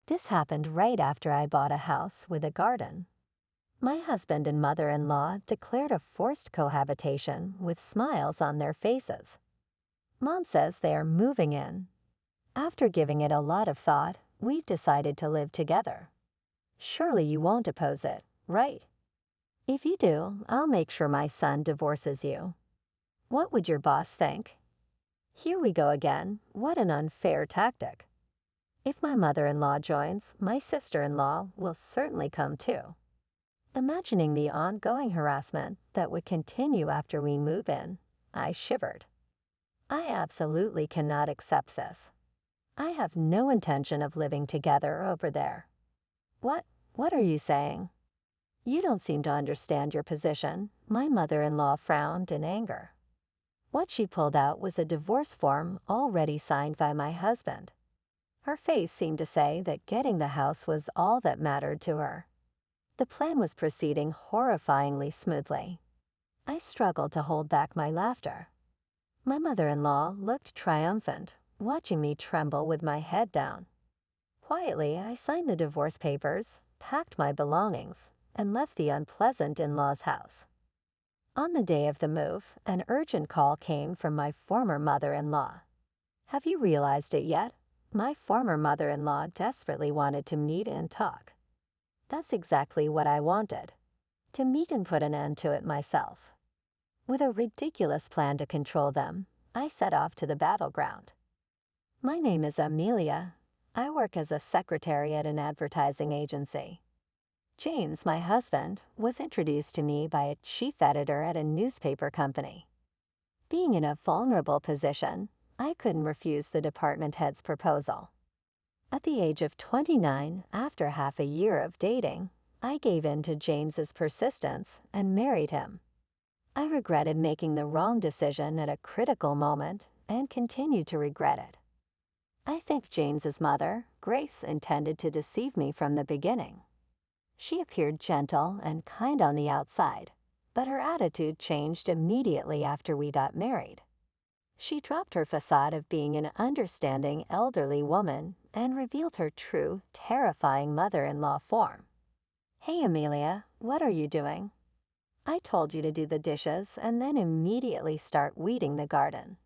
This happened right after I bought a house with a garden. My husband and mother-in-law declared a forced cohabitation with smiles on their faces. Mom says they are moving in. After giving it a lot of thought, we've decided to live together. Surely you won't oppose it, right? If you do, I'll make sure my son divorces you. What would your boss think? Here we go again. What an unfair tactic. If my mother-in-law joins, my sister-in-law will certainly come too. Imagining the ongoing harassment that would continue after we move in, I shivered. I absolutely cannot accept this. I have no intention of living together over there. What are you saying? You don't seem to understand your position. My mother-in-law frowned in anger. What she pulled out was a divorce form already signed by my husband. Her face seemed to say that getting the house was all that mattered to her. The plan was proceeding horrifyingly smoothly. I struggled to hold back my laughter. My mother-in-law looked triumphant, watching me tremble with my head down. Quietly, I signed the divorce papers, packed my belongings, and left the unpleasant in-laws' house. On the day of the move, an urgent call came from my former mother-in-law. Have you realized it yet? My former mother-in-law desperately wanted to meet and talk. That's exactly what I wanted, to meet and put an end to it myself. With a ridiculous plan to control them, I set off to the battleground. My name is Amelia. I work as a secretary at an advertising agency. James, my husband, was introduced to me by a chief editor at a newspaper company. Being in a vulnerable position, I couldn't refuse the department head's proposal. At the age of 29, after half a year of dating, I gave in to James's persistence and married him. I regretted making the wrong decision at a critical moment and continue to regret it. I think James's mother, Grace, intended to deceive me from the beginning. She appeared gentle and kind on the outside, but her attitude changed immediately after we got married. She dropped her facade of being an understanding elderly woman and revealed her true, terrifying mother-in-law form. Hey, Amelia, what are you doing? I told you to do the dishes and then immediately start weeding the garden.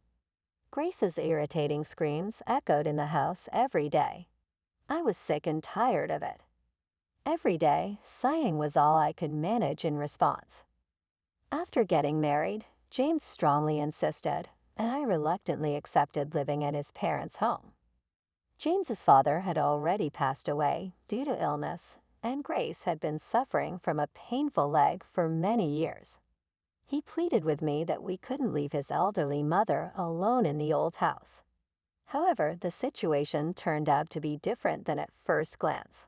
Grace's irritating screams echoed in the house every day. I was sick and tired of it. Every day, sighing was all I could manage in response. After getting married, James strongly insisted, and I reluctantly accepted living at his parents' home. James's father had already passed away due to illness, and Grace had been suffering from a painful leg for many years. He pleaded with me that we couldn't leave his elderly mother alone in the old house. However, the situation turned out to be different than at first glance.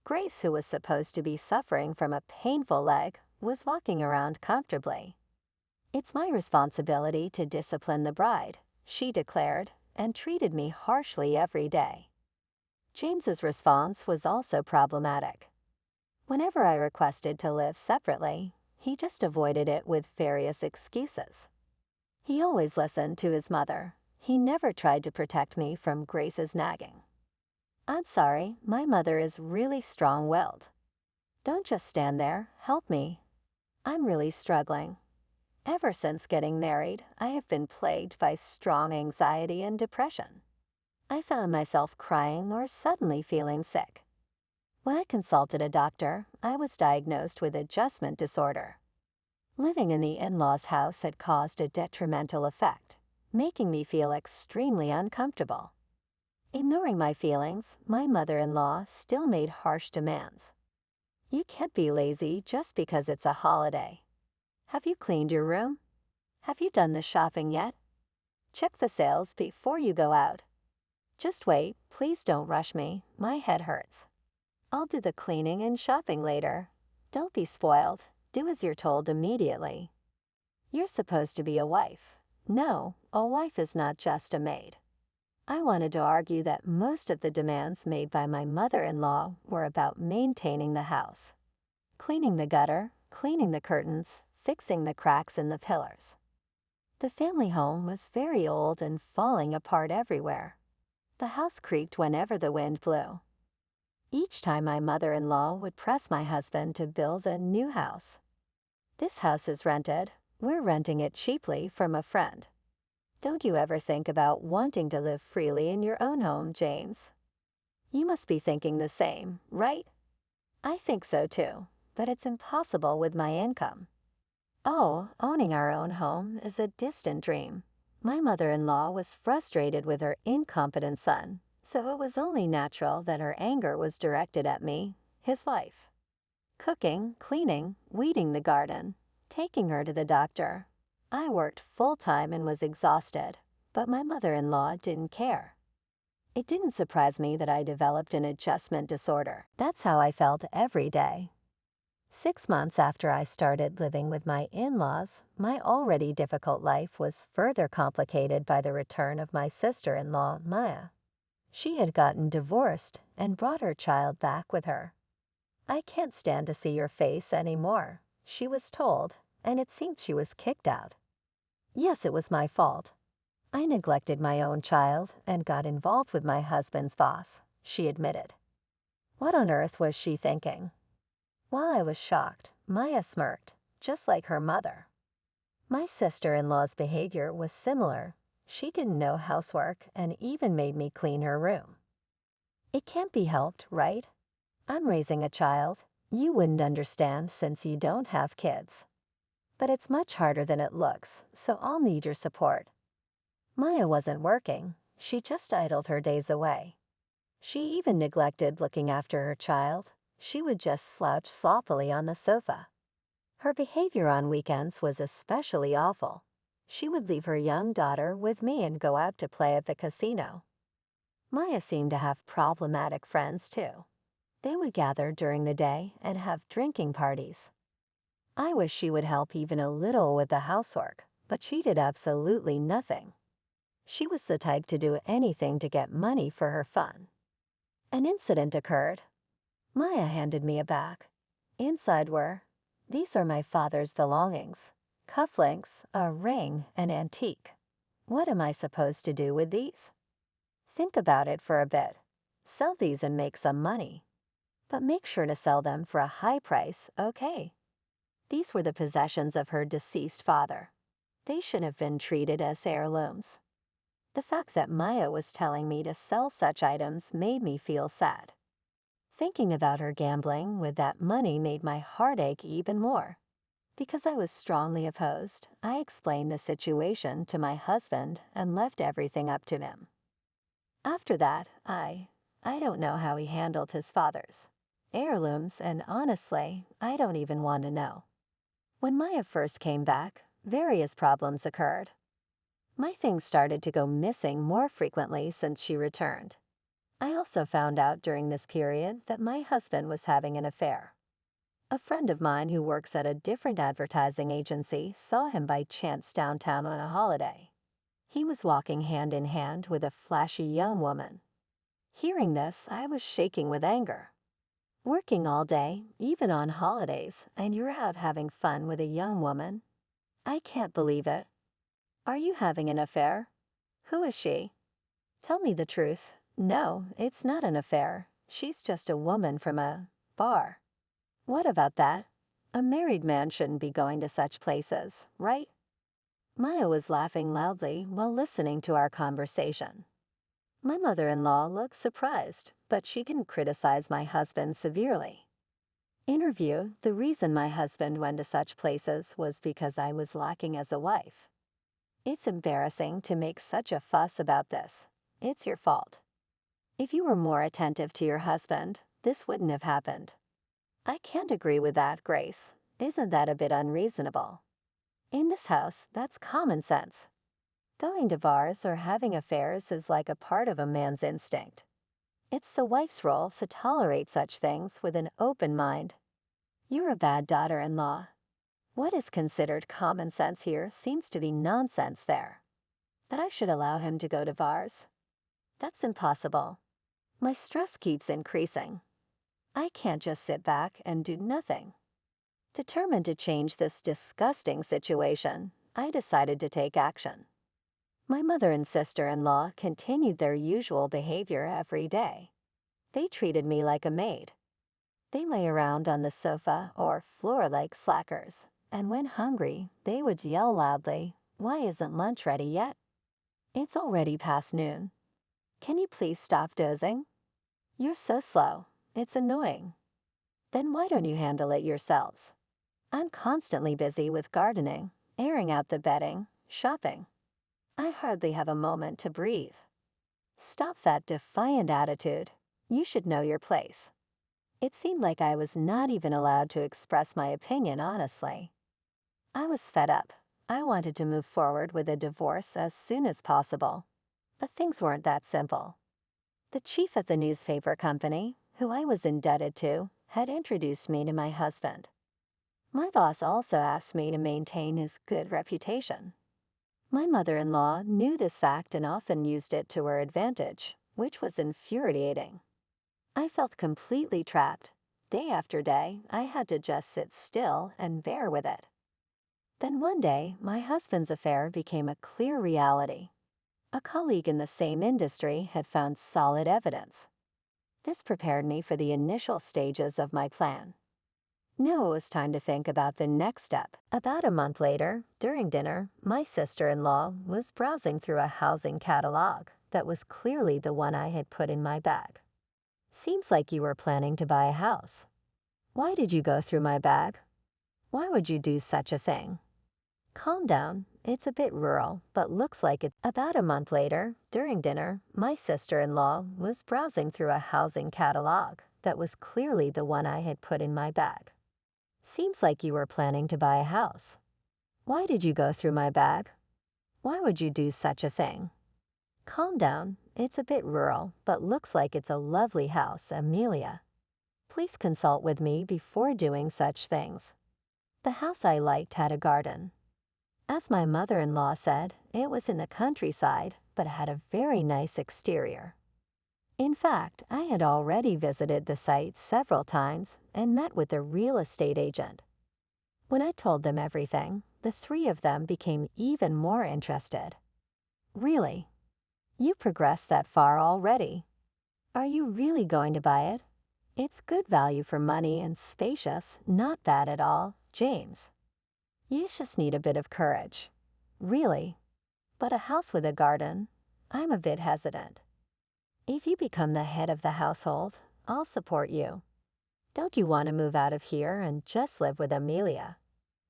Grace, who was supposed to be suffering from a painful leg, was walking around comfortably. It's my responsibility to discipline the bride, she declared, and treated me harshly every day. James's response was also problematic. Whenever I requested to live separately, he just avoided it with various excuses. He always listened to his mother. He never tried to protect me from Grace's nagging. I'm sorry, my mother is really strong-willed. Don't just stand there, help me. I'm really struggling. Ever since getting married, I have been plagued by strong anxiety and depression. I found myself crying or suddenly feeling sick. When I consulted a doctor, I was diagnosed with adjustment disorder. Living in the in-laws' house had caused a detrimental effect, making me feel extremely uncomfortable. Ignoring my feelings, my mother-in-law still made harsh demands. You can't be lazy just because it's a holiday. Have you cleaned your room? Have you done the shopping yet? Check the sales before you go out. Just wait, please don't rush me, my head hurts. I'll do the cleaning and shopping later. Don't be spoiled, do as you're told immediately. You're supposed to be a wife. No, a wife is not just a maid. I wanted to argue that most of the demands made by my mother-in-law were about maintaining the house. Cleaning the gutter, cleaning the curtains, fixing the cracks in the pillars. The family home was very old and falling apart everywhere. The house creaked whenever the wind blew. Each time my mother-in-law would press my husband to build a new house. This house is rented. We're renting it cheaply from a friend. Don't you ever think about wanting to live freely in your own home, James? You must be thinking the same, right? I think so too, but it's impossible with my income. Oh, owning our own home is a distant dream. My mother-in-law was frustrated with her incompetent son, so it was only natural that her anger was directed at me, his wife. Cooking, cleaning, weeding the garden, taking her to the doctor. I worked full-time and was exhausted, but my mother-in-law didn't care. It didn't surprise me that I developed an adjustment disorder. That's how I felt every day. 6 months after I started living with my in-laws, my already difficult life was further complicated by the return of my sister-in-law, Maya. She had gotten divorced and brought her child back with her. "I can't stand to see your face anymore," she was told, and it seemed she was kicked out. Yes, it was my fault. I neglected my own child and got involved with my husband's boss, she admitted. What on earth was she thinking? While I was shocked, Maya smirked, just like her mother. My sister-in-law's behavior was similar. She didn't know housework and even made me clean her room. It can't be helped, right? I'm raising a child. You wouldn't understand since you don't have kids. But it's much harder than it looks, so I'll need your support. Maya wasn't working. She just idled her days away. She even neglected looking after her child. She would just slouch sloppily on the sofa. Her behavior on weekends was especially awful. She would leave her young daughter with me and go out to play at the casino. Maya seemed to have problematic friends too. They would gather during the day and have drinking parties. I wish she would help even a little with the housework, but she did absolutely nothing. She was the type to do anything to get money for her fun. An incident occurred. Maya handed me a bag. Inside were, "These are my father's belongings. Cufflinks, a ring, an antique. What am I supposed to do with these?" "Think about it for a bit. Sell these and make some money. But make sure to sell them for a high price, okay?" These were the possessions of her deceased father. They should have been treated as heirlooms. The fact that Maya was telling me to sell such items made me feel sad. Thinking about her gambling with that money made my heart ache even more. Because I was strongly opposed, I explained the situation to my husband and left everything up to him. After that, I don't know how he handled his father's heirlooms, and honestly, I don't even want to know. When Maya first came back, various problems occurred. My things started to go missing more frequently since she returned. I also found out during this period that my husband was having an affair. A friend of mine who works at a different advertising agency saw him by chance downtown on a holiday. He was walking hand in hand with a flashy young woman. Hearing this, I was shaking with anger. Working all day, even on holidays, and you're out having fun with a young woman? I can't believe it. Are you having an affair? Who is she? Tell me the truth. No, it's not an affair. She's just a woman from a bar. What about that? A married man shouldn't be going to such places, right? Maya was laughing loudly while listening to our conversation. My mother-in-law looked surprised, but she didn't criticize my husband severely. Interview: the reason my husband went to such places was because I was lacking as a wife. It's embarrassing to make such a fuss about this. It's your fault. If you were more attentive to your husband, this wouldn't have happened. I can't agree with that, Grace. Isn't that a bit unreasonable? In this house, that's common sense. Going to bars or having affairs is like a part of a man's instinct. It's the wife's role to tolerate such things with an open mind. You're a bad daughter-in-law. What is considered common sense here seems to be nonsense there. That I should allow him to go to bars? That's impossible. My stress keeps increasing. I can't just sit back and do nothing. Determined to change this disgusting situation, I decided to take action. My mother and sister-in-law continued their usual behavior every day. They treated me like a maid. They lay around on the sofa or floor like slackers, and when hungry, they would yell loudly, "Why isn't lunch ready yet? It's already past noon. Can you please stop dozing? You're so slow. It's annoying. Then why don't you handle it yourselves? I'm constantly busy with gardening, airing out the bedding, shopping. I hardly have a moment to breathe. Stop that defiant attitude. You should know your place." It seemed like I was not even allowed to express my opinion honestly. I was fed up. I wanted to move forward with a divorce as soon as possible. But things weren't that simple. The chief at the newspaper company, who I was indebted to, had introduced me to my husband. My boss also asked me to maintain his good reputation. My mother-in-law knew this fact and often used it to her advantage, which was infuriating. I felt completely trapped. Day after day, I had to just sit still and bear with it. Then one day, my husband's affair became a clear reality. A colleague in the same industry had found solid evidence. This prepared me for the initial stages of my plan. Now it was time to think about the next step. About a month later, during dinner, my sister-in-law was browsing through a housing catalog that was clearly the one I had put in my bag. "Seems like you were planning to buy a house. Why did you go through my bag? Why would you do such a thing? Calm down. It's a bit rural, but looks like it." About a month later, during dinner, my sister-in-law was browsing through a housing catalog that was clearly the one I had put in my bag. "Seems like you were planning to buy a house. Why did you go through my bag? Why would you do such a thing? Calm down. It's a bit rural, but looks like it's a lovely house, Amelia. Please consult with me before doing such things." The house I liked had a garden. As my mother-in-law said, it was in the countryside, but had a very nice exterior. In fact, I had already visited the site several times and met with a real estate agent. When I told them everything, the three of them became even more interested. "Really? You progressed that far already? Are you really going to buy it? It's good value for money and spacious, not bad at all, James. You just need a bit of courage. Really? But a house with a garden? I'm a bit hesitant. If you become the head of the household, I'll support you. Don't you want to move out of here and just live with Amelia?"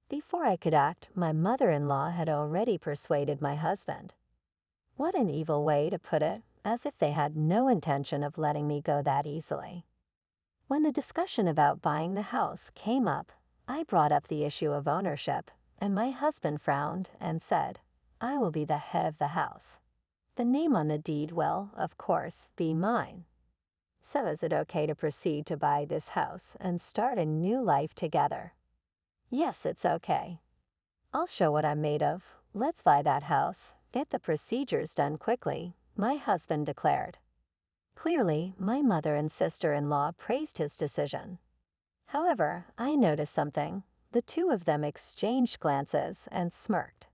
Before I could act, my mother-in-law had already persuaded my husband. What an evil way to put it, as if they had no intention of letting me go that easily. When the discussion about buying the house came up, I brought up the issue of ownership, and my husband frowned and said, "I will be the head of the house. The name on the deed will, of course, be mine. So is it okay to proceed to buy this house and start a new life together?" "Yes, it's okay. I'll show what I'm made of. Let's buy that house. Get the procedures done quickly," my husband declared. Clearly, my mother and sister-in-law praised his decision. However, I noticed something. The two of them exchanged glances and smirked.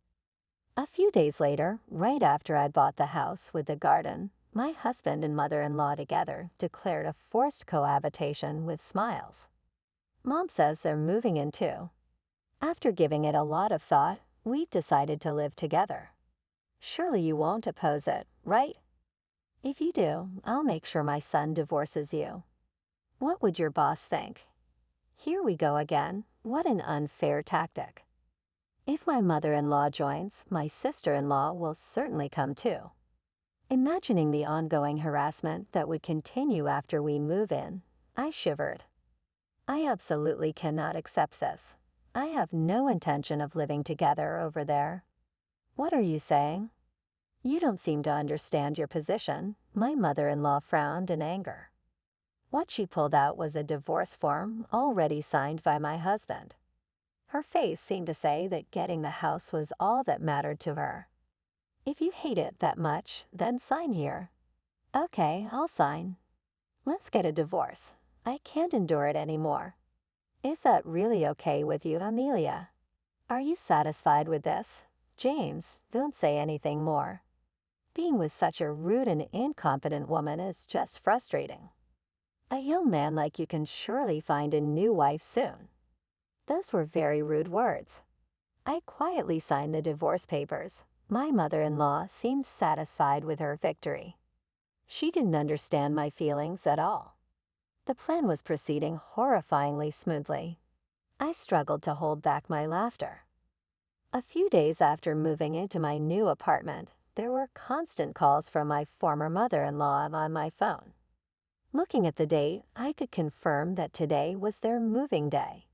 A few days later, right after I bought the house with the garden, my husband and mother-in-law together declared a forced cohabitation with smiles. Mom says they're moving in too. After giving it a lot of thought, we've decided to live together. Surely you won't oppose it, right? If you do, I'll make sure my son divorces you. What would your boss think? Here we go again. What an unfair tactic. If my mother-in-law joins, my sister-in-law will certainly come too. Imagining the ongoing harassment that would continue after we move in, I shivered. I absolutely cannot accept this. I have no intention of living together over there. What are you saying? You don't seem to understand your position. My mother-in-law frowned in anger. What she pulled out was a divorce form already signed by my husband. Her face seemed to say that getting the house was all that mattered to her. "If you hate it that much, then sign here." "Okay, I'll sign. Let's get a divorce. I can't endure it anymore." Is that really okay with you, Amelia? Are you satisfied with this? James, don't say anything more. Being with such a rude and incompetent woman is just frustrating. A young man like you can surely find a new wife soon. Those were very rude words. I quietly signed the divorce papers. My mother-in-law seemed satisfied with her victory. She didn't understand my feelings at all. The plan was proceeding horrifyingly smoothly. I struggled to hold back my laughter. A few days after moving into my new apartment, there were constant calls from my former mother-in-law on my phone. Looking at the date, I could confirm that today was their moving day.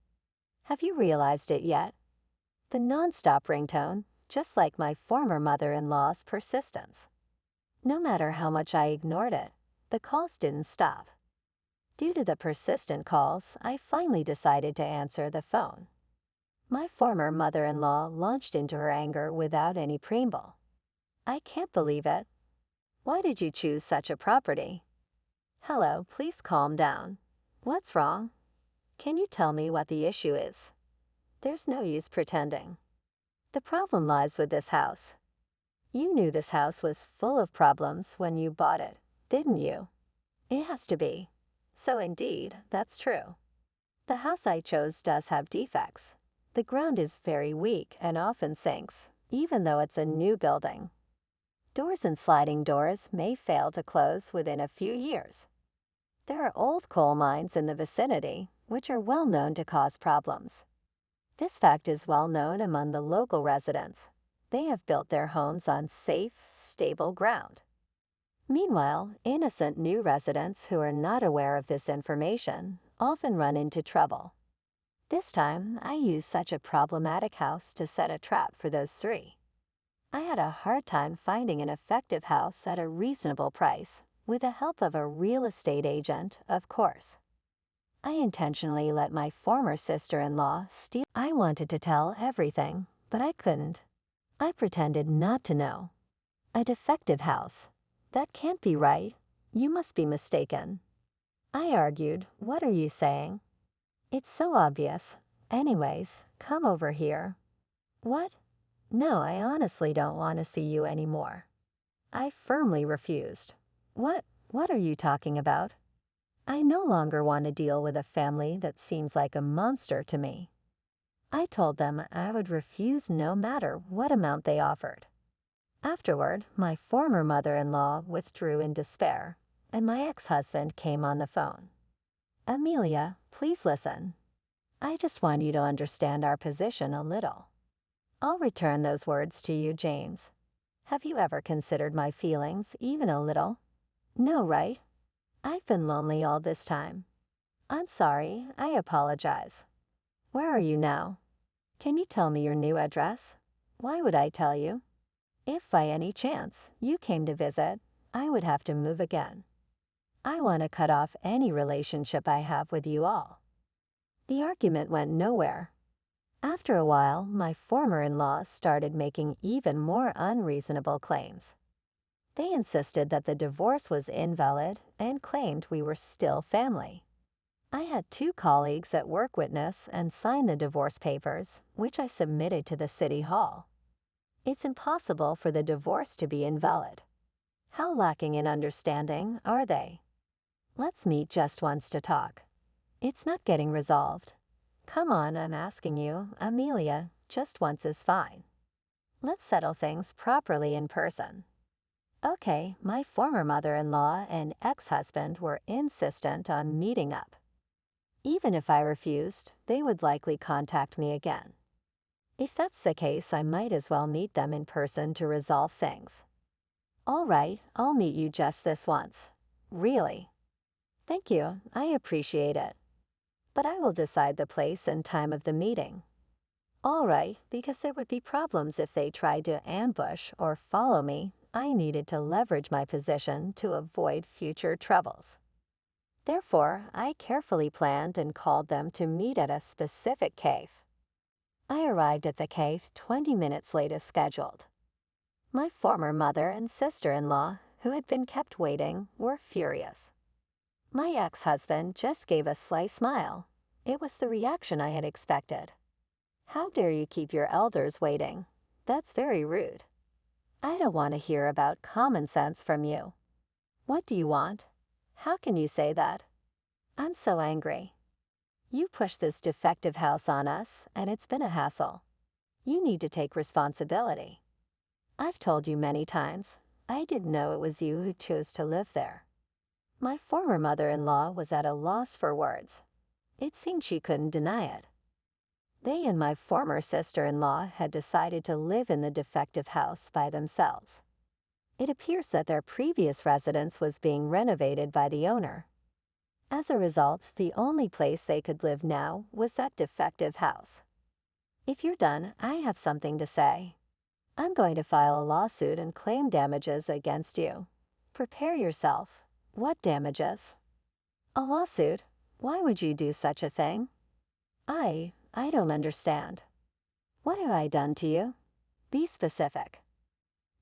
Have you realized it yet? The non-stop ringtone, just like my former mother-in-law's persistence. No matter how much I ignored it, the calls didn't stop. Due to the persistent calls, I finally decided to answer the phone. My former mother-in-law launched into her anger without any preamble. I can't believe it. Why did you choose such a property? Hello, please calm down. What's wrong? Can you tell me what the issue is? There's no use pretending. The problem lies with this house. You knew this house was full of problems when you bought it, didn't you? It has to be. So indeed, that's true. The house I chose does have defects. The ground is very weak and often sinks, even though it's a new building. Doors and sliding doors may fail to close within a few years. There are old coal mines in the vicinity, which are well known to cause problems. This fact is well known among the local residents. They have built their homes on safe, stable ground. Meanwhile, innocent new residents who are not aware of this information often run into trouble. This time, I used such a problematic house to set a trap for those three. I had a hard time finding an effective house at a reasonable price, with the help of a real estate agent, of course. I intentionally let my former sister-in-law steal. I wanted to tell everything, but I couldn't. I pretended not to know. A defective house. That can't be right. You must be mistaken. I argued, what are you saying? It's so obvious. Anyways, come over here. What? No, I honestly don't want to see you anymore. I firmly refused. What are you talking about? I no longer want to deal with a family that seems like a monster to me. I told them I would refuse no matter what amount they offered. Afterward, my former mother-in-law withdrew in despair, and my ex-husband came on the phone. Amelia, please listen. I just want you to understand our position a little. I'll return those words to you, James. Have you ever considered my feelings, even a little? No, right? I've been lonely all this time. I'm sorry, I apologize. Where are you now? Can you tell me your new address? Why would I tell you? If by any chance you came to visit, I would have to move again. I want to cut off any relationship I have with you all. The argument went nowhere. After a while, my former in-laws started making even more unreasonable claims. They insisted that the divorce was invalid and claimed we were still family. I had 2 colleagues at work witness and sign the divorce papers, which I submitted to the city hall. It's impossible for the divorce to be invalid. How lacking in understanding are they? Let's meet just once to talk. It's not getting resolved. Come on, I'm asking you, Amelia, just once is fine. Let's settle things properly in person. Okay, my former mother-in-law and ex-husband were insistent on meeting up. Even if I refused, they would likely contact me again. If that's the case, I might as well meet them in person to resolve things. All right, I'll meet you just this once. Really? Thank you, I appreciate it. But I will decide the place and time of the meeting. All right, because there would be problems if they tried to ambush or follow me, I needed to leverage my position to avoid future troubles. Therefore, I carefully planned and called them to meet at a specific cave. I arrived at the cave 20 minutes late as scheduled. My former mother and sister-in-law, who had been kept waiting, were furious. My ex-husband just gave a sly smile. It was the reaction I had expected. How dare you keep your elders waiting? That's very rude. I don't want to hear about common sense from you. What do you want? How can you say that? I'm so angry. You pushed this defective house on us, and it's been a hassle. You need to take responsibility. I've told you many times, I didn't know it was you who chose to live there. My former mother-in-law was at a loss for words. It seemed she couldn't deny it. They and my former sister-in-law had decided to live in the defective house by themselves. It appears that their previous residence was being renovated by the owner. As a result, the only place they could live now was that defective house. If you're done, I have something to say. I'm going to file a lawsuit and claim damages against you. Prepare yourself. What damages? A lawsuit? Why would you do such a thing? I don't understand. What have I done to you? Be specific.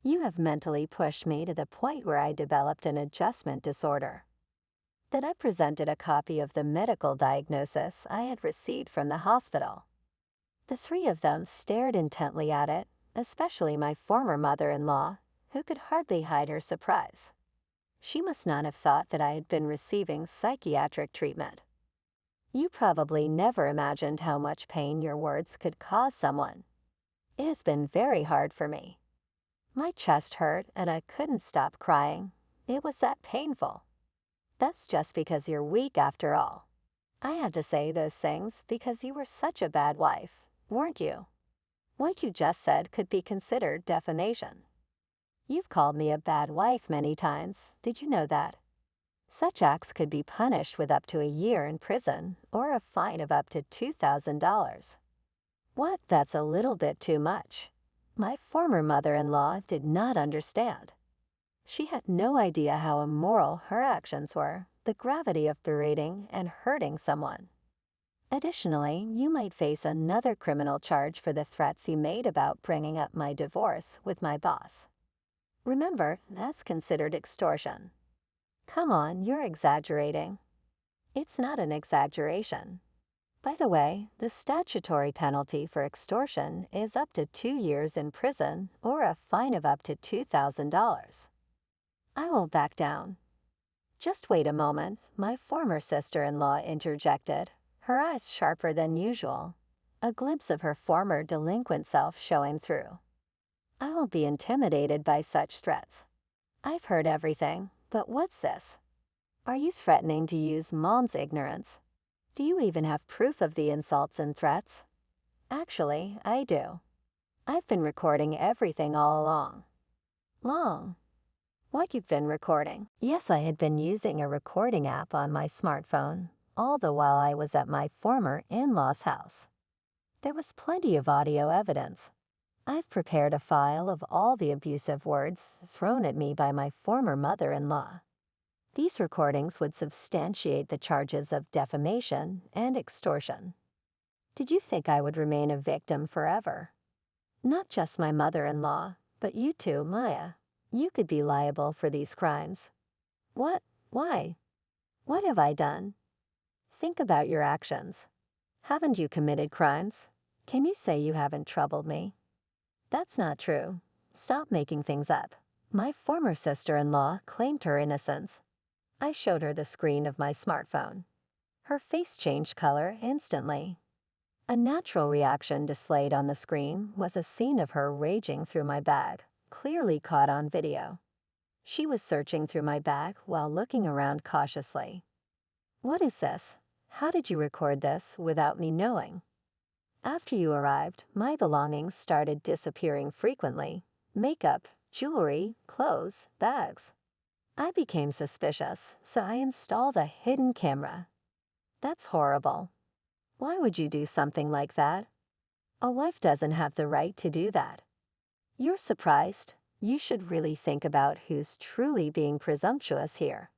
You have mentally pushed me to the point where I developed an adjustment disorder. Then I presented a copy of the medical diagnosis I had received from the hospital. The three of them stared intently at it, especially my former mother-in-law, who could hardly hide her surprise. She must not have thought that I had been receiving psychiatric treatment. You probably never imagined how much pain your words could cause someone. It has been very hard for me. My chest hurt and I couldn't stop crying. It was that painful. That's just because you're weak after all. I had to say those things because you were such a bad wife, weren't you? What you just said could be considered defamation. You've called me a bad wife many times. Did you know that? Such acts could be punished with up to a year in prison or a fine of up to $2,000. What? That's a little bit too much. My former mother-in-law did not understand. She had no idea how immoral her actions were, the gravity of berating and hurting someone. Additionally, you might face another criminal charge for the threats you made about bringing up my divorce with my boss. Remember, that's considered extortion. Come on, you're exaggerating. It's not an exaggeration. By the way, the statutory penalty for extortion is up to 2 years in prison or a fine of up to $2,000. I won't back down. Just wait a moment, my former sister-in-law interjected, her eyes sharper than usual, a glimpse of her former delinquent self showing through. I won't be intimidated by such threats. I've heard everything, but what's this? Are you threatening to use Mom's ignorance? Do you even have proof of the insults and threats? Actually, I do. I've been recording everything all along. Long? What you've been recording? Yes, I had been using a recording app on my smartphone, all the while I was at my former in-law's house. There was plenty of audio evidence. I've prepared a file of all the abusive words thrown at me by my former mother-in-law. These recordings would substantiate the charges of defamation and extortion. Did you think I would remain a victim forever? Not just my mother-in-law, but you too, Maya. You could be liable for these crimes. What? Why? What have I done? Think about your actions. Haven't you committed crimes? Can you say you haven't troubled me? That's not true. Stop making things up. My former sister-in-law claimed her innocence. I showed her the screen of my smartphone. Her face changed color instantly. A natural reaction displayed on the screen was a scene of her raging through my bag, clearly caught on video. She was searching through my bag while looking around cautiously. What is this? How did you record this without me knowing? After you arrived, my belongings started disappearing frequently. Makeup, jewelry, clothes, bags. I became suspicious, so I installed a hidden camera. That's horrible. Why would you do something like that? A wife doesn't have the right to do that. You're surprised. You should really think about who's truly being presumptuous here.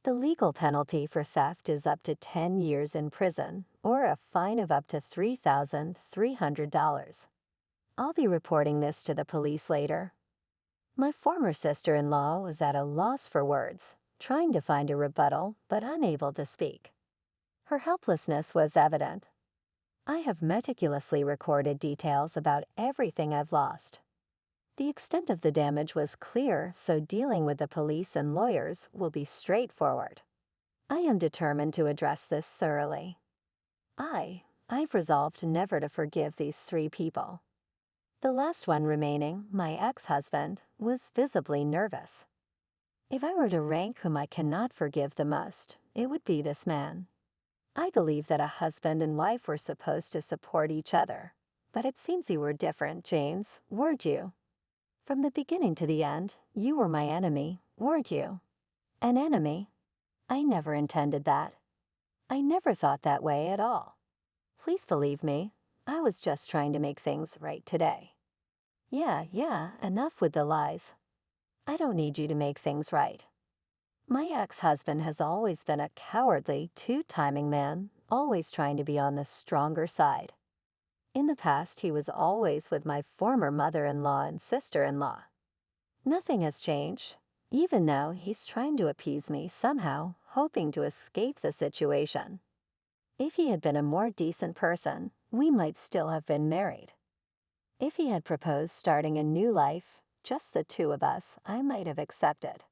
The legal penalty for theft is up to 10 years in prison or a fine of up to $3,300. I'll be reporting this to the police later. My former sister-in-law was at a loss for words, trying to find a rebuttal but unable to speak. Her helplessness was evident. I have meticulously recorded details about everything I've lost. The extent of the damage was clear, so dealing with the police and lawyers will be straightforward. I am determined to address this thoroughly. I've resolved never to forgive these three people. The last one remaining, my ex-husband, was visibly nervous. If I were to rank whom I cannot forgive the most, it would be this man. I believe that a husband and wife were supposed to support each other, but it seems you were different, James, weren't you? From the beginning to the end, you were my enemy, weren't you? An enemy? I never intended that. I never thought that way at all. Please believe me, I was just trying to make things right today. Yeah, enough with the lies. I don't need you to make things right. My ex-husband has always been a cowardly, two-timing man, always trying to be on the stronger side. In the past, he was always with my former mother-in-law and sister-in-law. Nothing has changed. Even now, he's trying to appease me somehow, hoping to escape the situation. If he had been a more decent person, we might still have been married. If he had proposed starting a new life, just the two of us, I might have accepted.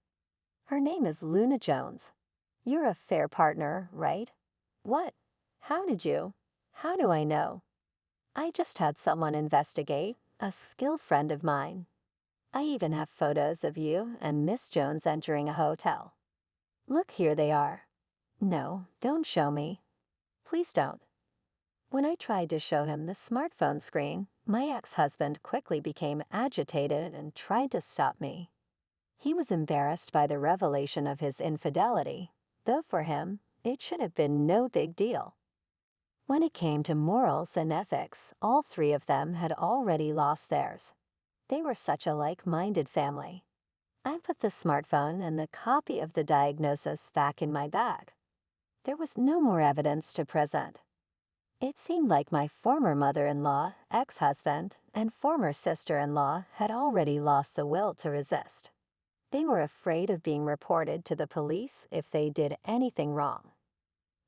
Her name is Luna Jones. You're a fair partner, right? What? How do I know? I just had someone investigate, a skilled friend of mine. I even have photos of you and Miss Jones entering a hotel. Look, here they are. No, don't show me. Please don't. When I tried to show him the smartphone screen, my ex-husband quickly became agitated and tried to stop me. He was embarrassed by the revelation of his infidelity, though for him, it should have been no big deal. When it came to morals and ethics, all three of them had already lost theirs. They were such a like-minded family. I put the smartphone and the copy of the diagnosis back in my bag. There was no more evidence to present. It seemed like my former mother-in-law, ex-husband, and former sister-in-law had already lost the will to resist. They were afraid of being reported to the police if they did anything wrong.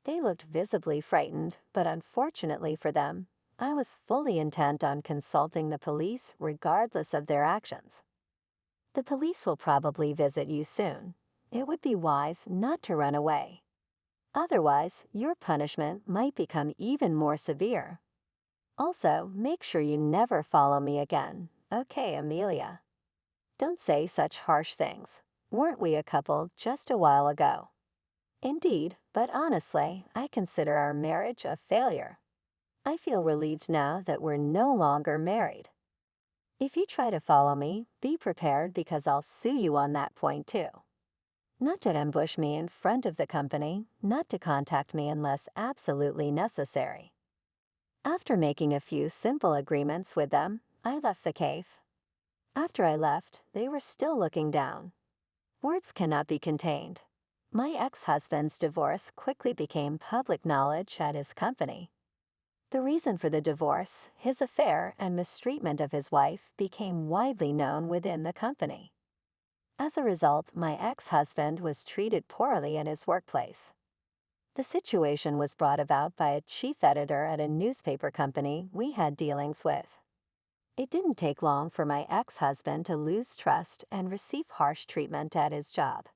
They looked visibly frightened, but unfortunately for them, I was fully intent on consulting the police regardless of their actions. The police will probably visit you soon. It would be wise not to run away. Otherwise, your punishment might become even more severe. Also, make sure you never follow me again, okay, Amelia? Don't say such harsh things. Weren't we a couple just a while ago? Indeed, but honestly, I consider our marriage a failure. I feel relieved now that we're no longer married. If you try to follow me, be prepared because I'll sue you on that point too. Not to ambush me in front of the company, not to contact me unless absolutely necessary. After making a few simple agreements with them, I left the cave. After I left, they were still looking down. Words cannot be contained. My ex-husband's divorce quickly became public knowledge at his company. The reason for the divorce, his affair, and mistreatment of his wife became widely known within the company. As a result, my ex-husband was treated poorly in his workplace. The situation was brought about by a chief editor at a newspaper company we had dealings with. It didn't take long for my ex-husband to lose trust and receive harsh treatment at his job.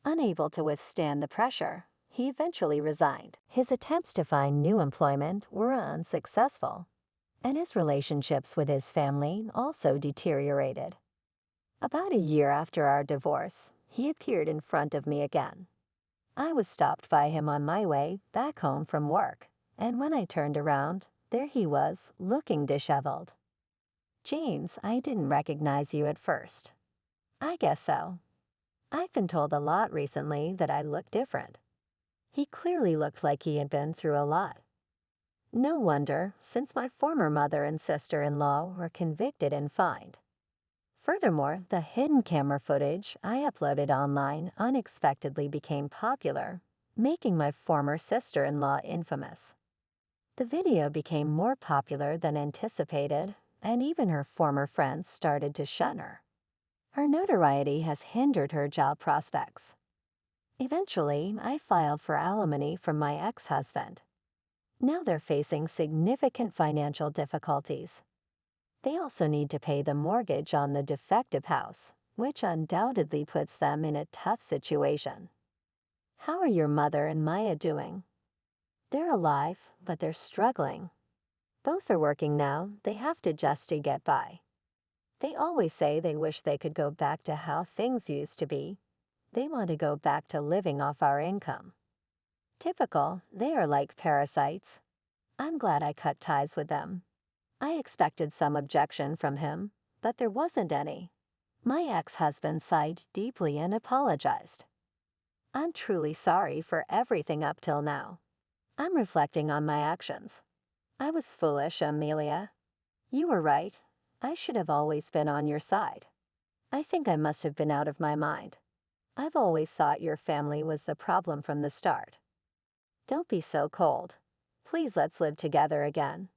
Unable to withstand the pressure, he eventually resigned. His attempts to find new employment were unsuccessful, and his relationships with his family also deteriorated. About a year after our divorce, he appeared in front of me again. I was stopped by him on my way back home from work, and when I turned around, there he was, looking disheveled. James, I didn't recognize you at first. I guess so. I've been told a lot recently that I look different. He clearly looked like he had been through a lot. No wonder, since my former mother and sister-in-law were convicted and fined. Furthermore, the hidden camera footage I uploaded online unexpectedly became popular, making my former sister-in-law infamous. The video became more popular than anticipated, and even her former friends started to shun her. Her notoriety has hindered her job prospects. Eventually, I filed for alimony from my ex-husband. Now they're facing significant financial difficulties. They also need to pay the mortgage on the defective house, which undoubtedly puts them in a tough situation. How are your mother and Maya doing? They're alive, but they're struggling. Both are working now, they have to just to get by. They always say they wish they could go back to how things used to be. They want to go back to living off our income. Typical, they are like parasites. I'm glad I cut ties with them. I expected some objection from him, but there wasn't any. My ex-husband sighed deeply and apologized. I'm truly sorry for everything up till now. I'm reflecting on my actions. I was foolish, Amelia. You were right. I should have always been on your side. I think I must have been out of my mind. I've always thought your family was the problem from the start. Don't be so cold. Please let's live together again.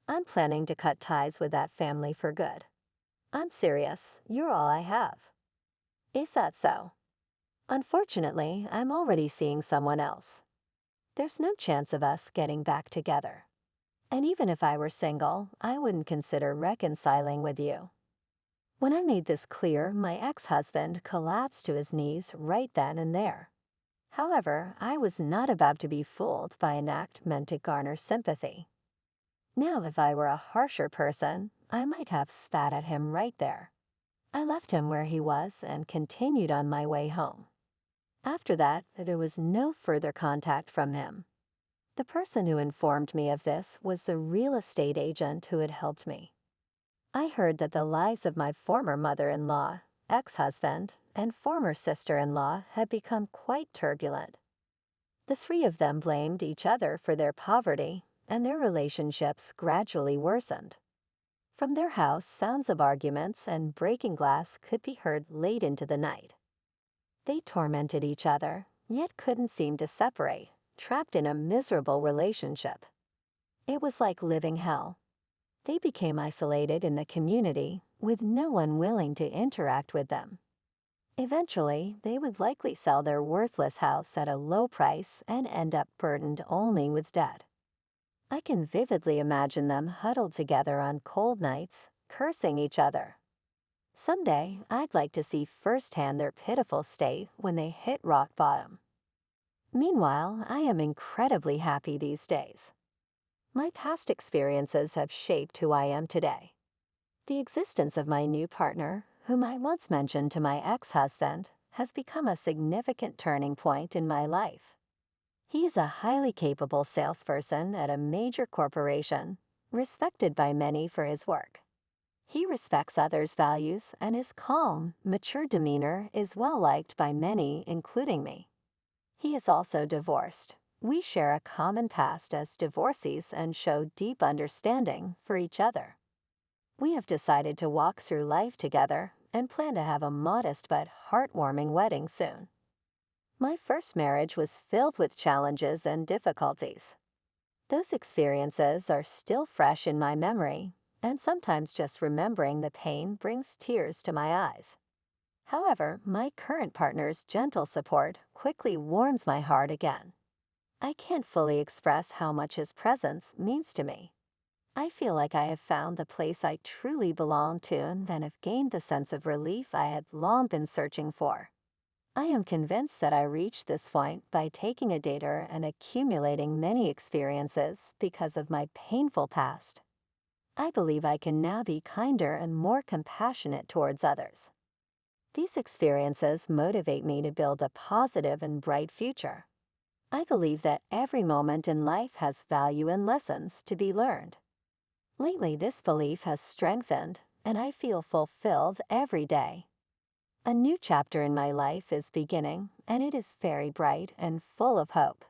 I'm planning to cut ties with that family for good. I'm serious, you're all I have. Is that so? Unfortunately, I'm already seeing someone else. There's no chance of us getting back together. And even if I were single, I wouldn't consider reconciling with you. When I made this clear, my ex-husband collapsed to his knees right then and there. However, I was not about to be fooled by an act meant to garner sympathy. Now, if I were a harsher person, I might have spat at him right there. I left him where he was and continued on my way home. After that, there was no further contact from him. The person who informed me of this was the real estate agent who had helped me. I heard that the lives of my former mother-in-law, ex-husband, and former sister-in-law had become quite turbulent. The three of them blamed each other for their poverty, and their relationships gradually worsened. From their house, sounds of arguments and breaking glass could be heard late into the night. They tormented each other, yet couldn't seem to separate, trapped in a miserable relationship. It was like living hell. They became isolated in the community, with no one willing to interact with them. Eventually, they would likely sell their worthless house at a low price and end up burdened only with debt. I can vividly imagine them huddled together on cold nights, cursing each other. Someday, I'd like to see firsthand their pitiful state when they hit rock bottom. Meanwhile, I am incredibly happy these days. My past experiences have shaped who I am today. The existence of my new partner, whom I once mentioned to my ex-husband, has become a significant turning point in my life. He is a highly capable salesperson at a major corporation, respected by many for his work. He respects others' values, and his calm, mature demeanor is well liked by many, including me. He is also divorced. We share a common past as divorcees and show deep understanding for each other. We have decided to walk through life together and plan to have a modest but heartwarming wedding soon. My first marriage was filled with challenges and difficulties. Those experiences are still fresh in my memory, and sometimes just remembering the pain brings tears to my eyes. However, my current partner's gentle support quickly warms my heart again. I can't fully express how much his presence means to me. I feel like I have found the place I truly belong to and have gained the sense of relief I had long been searching for. I am convinced that I reached this point by taking a dater and accumulating many experiences because of my painful past. I believe I can now be kinder and more compassionate towards others. These experiences motivate me to build a positive and bright future. I believe that every moment in life has value and lessons to be learned. Lately, this belief has strengthened, and I feel fulfilled every day. A new chapter in my life is beginning, and it is very bright and full of hope.